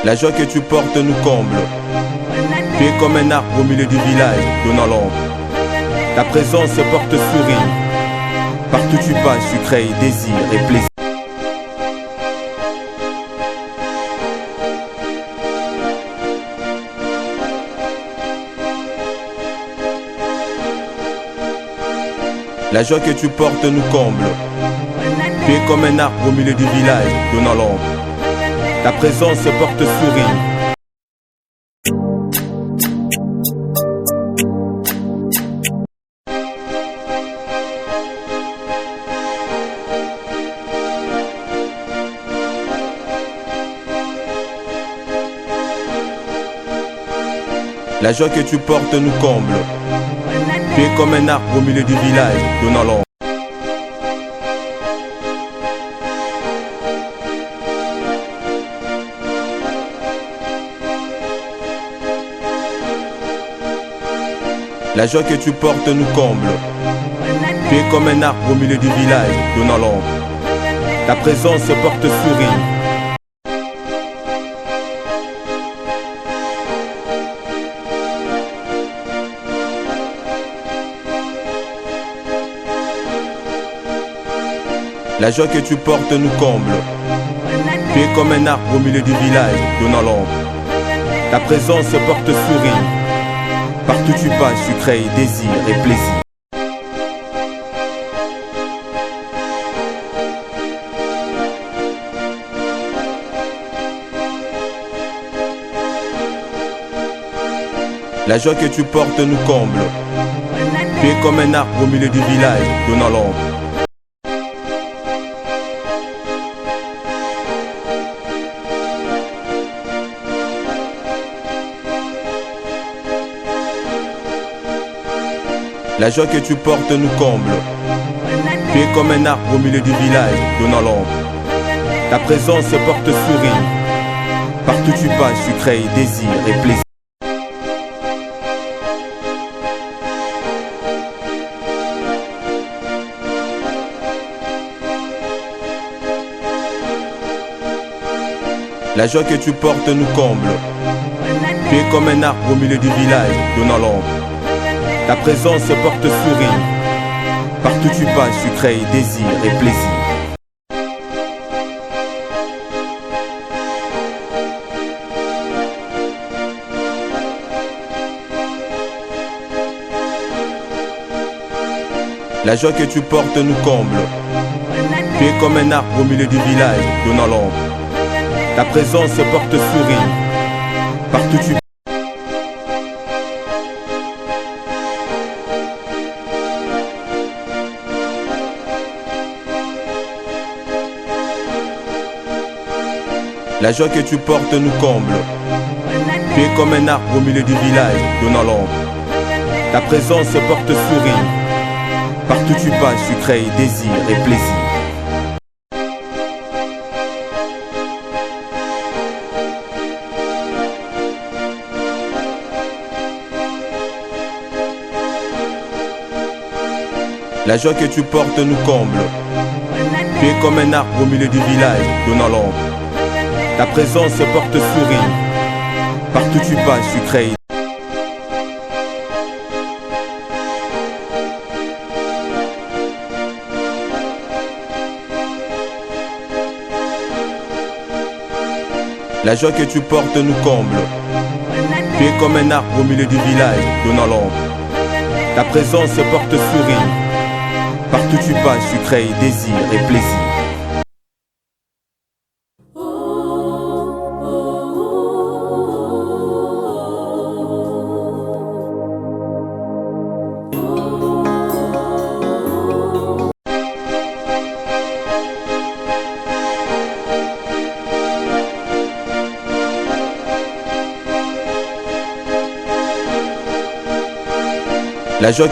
La joie que tu portes nous comble. Tu es comme un arbre au milieu du village, donnant l'ombre. Ta présence porte sourire. Partout tu passes, tu crées désir et plaisir. La joie que tu portes nous comble. Tu es comme un arbre au milieu du village, donnant l'ombre. Ta présence porte sourire. La joie que tu portes nous comble. Tu es comme un arbre au milieu du village, donnant l'ombre. La joie que tu portes nous comble. Tu es comme un arbre au milieu du village, donnant l'ombre. Ta présence porte sourire. La joie que tu portes nous comble. Tu es comme un arbre au milieu du village, donnant l'ombre. Ta présence porte sourire. Partout tu passes, tu crées désir et plaisir. La joie que tu portes nous comble. Tu es comme un arbre au milieu du village, donnant l'ombre. La joie que tu portes nous comble. Tu es comme un arbre au milieu du village, donnant l'ombre. Ta présence porte sourire. Partout tu passes, tu crées désir et plaisir. La joie que tu portes nous comble. Tu es comme un arbre au milieu du village, donnant l'ombre. Ta présence porte sourire. Partout tu passes, tu crées désir et plaisir. La joie que tu portes nous comble. Tu es comme un arbre au milieu du village, donnant l'ombre. Ta présence porte sourire. Partout tu passes. La joie que tu portes nous comble. Tu es comme un arbre au milieu du village, donnant l'ombre. Ta présence porte sourire. Partout tu passes, tu crées désir et plaisir. La joie que tu portes nous comble. Tu es comme un arbre au milieu du village, donnant l'ombre. Ta présence porte sourire. Partout tu passes, tu crées. La joie que tu portes nous comble. Tu es comme un arbre au milieu du village, donnant l'ombre. Ta présence porte sourire. Partout tu passes, tu crées désir et plaisir. La joie